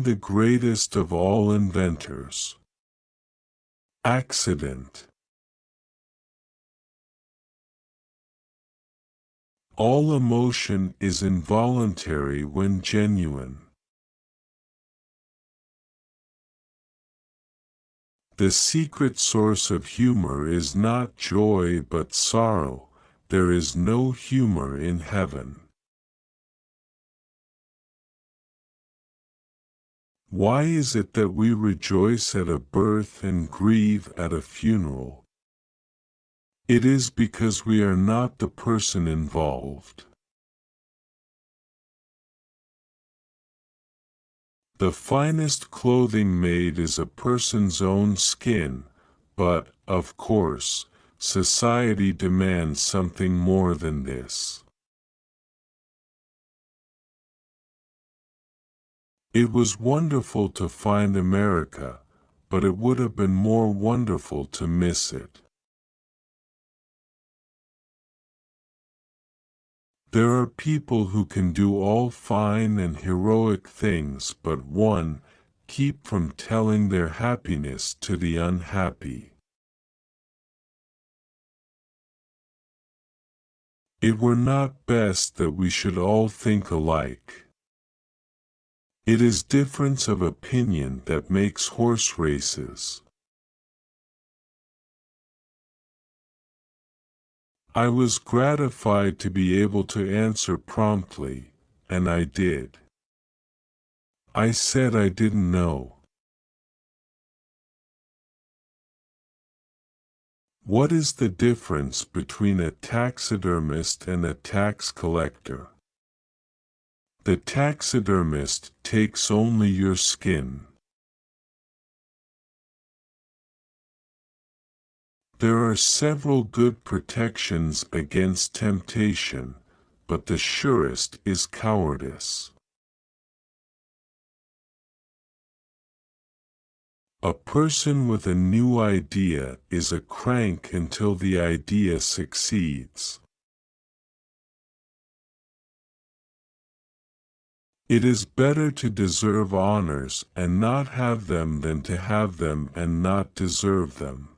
the greatest of all inventors. Accident. All emotion is involuntary when genuine. The secret source of humor is not joy but sorrow. There is no humor in heaven. Why is it that we rejoice at a birth and grieve at a funeral? It is because we are not the person involved. The finest clothing made is a person's own skin, but, of course, society demands something more than this. It was wonderful to find America, but it would have been more wonderful to miss it. There are people who can do all fine and heroic things but one, keep from telling their happiness to the unhappy. It were not best that we should all think alike. It is difference of opinion that makes horse races. I was gratified to be able to answer promptly, and I did. I said I didn't know. What is the difference between a taxidermist and a tax collector? The taxidermist takes only your skin. There are several good protections against temptation, but the surest is cowardice. A person with a new idea is a crank until the idea succeeds. It is better to deserve honors and not have them than to have them and not deserve them.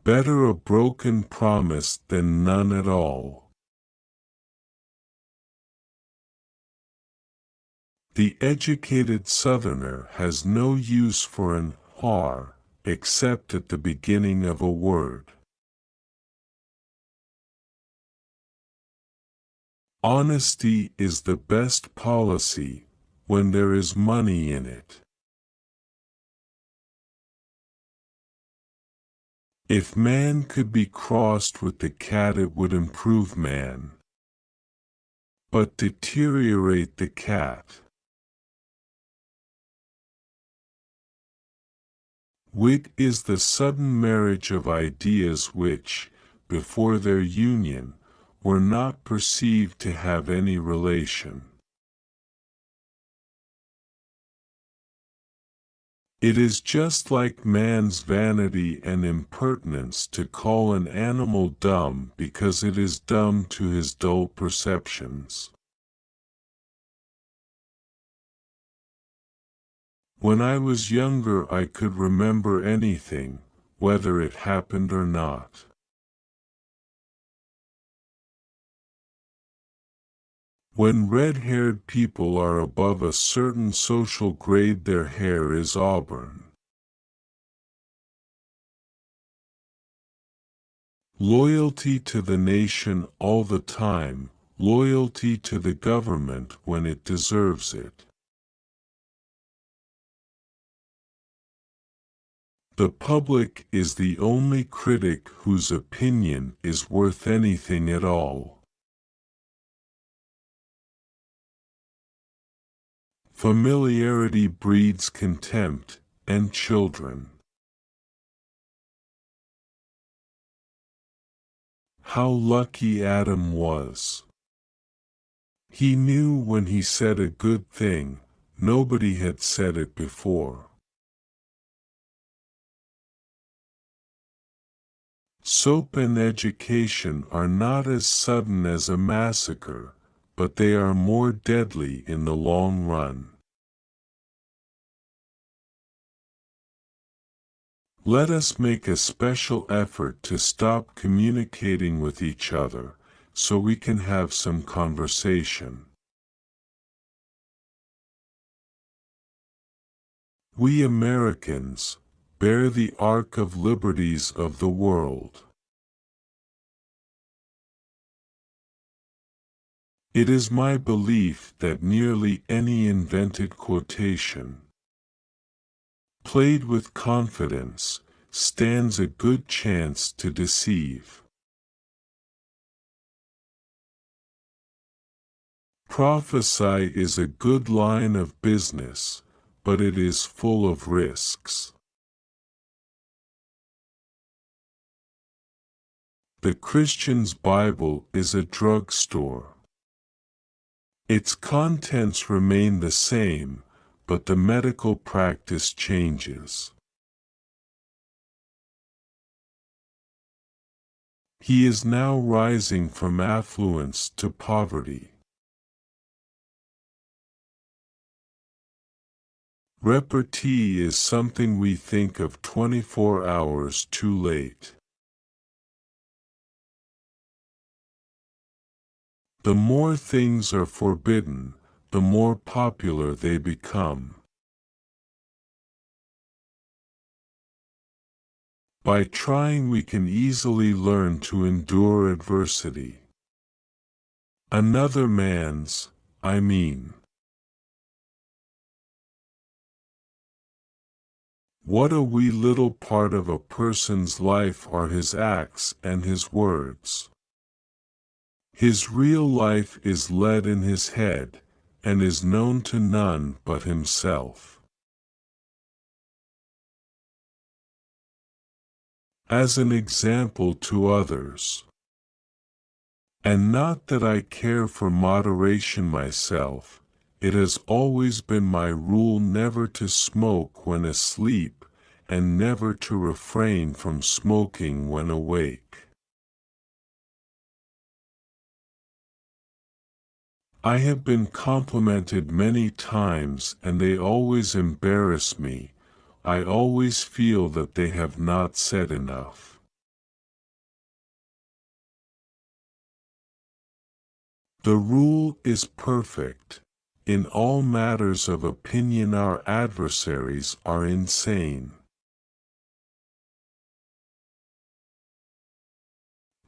Better a broken promise than none at all. The educated Southerner has no use for an "r" except at the beginning of a word. Honesty is the best policy when there is money in it. If man could be crossed with the cat, it would improve man, but deteriorate the cat. Wit is the sudden marriage of ideas which, before their union, were not perceived to have any relation. It is just like man's vanity and impertinence to call an animal dumb because it is dumb to his dull perceptions. When I was younger, I could remember anything, whether it happened or not. When red-haired people are above a certain social grade, their hair is auburn. Loyalty to the nation all the time, loyalty to the government when it deserves it. The public is the only critic whose opinion is worth anything at all. Familiarity breeds contempt, and children. How lucky Adam was! He knew when he said a good thing, nobody had said it before. Soap and education are not as sudden as a massacre, but they are more deadly in the long run. Let us make a special effort to stop communicating with each other, so we can have some conversation. We Americans bear the ark of liberties of the world. It is my belief that nearly any invented quotation, played with confidence, stands a good chance to deceive. Prophesy is a good line of business, but it is full of risks. The Christian's Bible is a drugstore. Its contents remain the same, but the medical practice changes. He is now rising from affluence to poverty. Repartee is something we think of 24 hours too late. The more things are forbidden, the more popular they become. By trying we can easily learn to endure adversity. Another man's, I mean. What a wee little part of a person's life are his acts and his words. His real life is led in his head, and is known to none but himself. As an example to others. And not that I care for moderation myself, it has always been my rule never to smoke when asleep, and never to refrain from smoking when awake. I have been complimented many times and they always embarrass me. I always feel that they have not said enough. The rule is perfect. In all matters of opinion our adversaries are insane.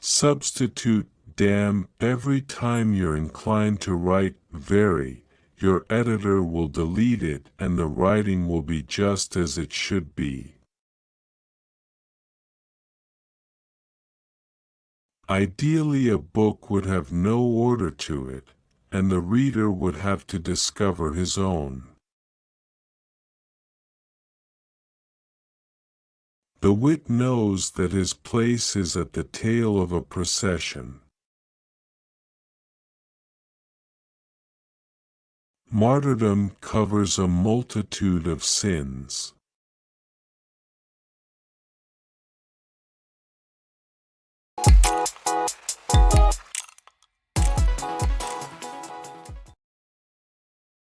Substitute damn every time you're inclined to write very. Your editor will delete it and the writing will be just as it should be. Ideally a book would have no order to it, and the reader would have to discover his own. The wit knows that his place is at the tail of a procession. Martyrdom covers a multitude of sins.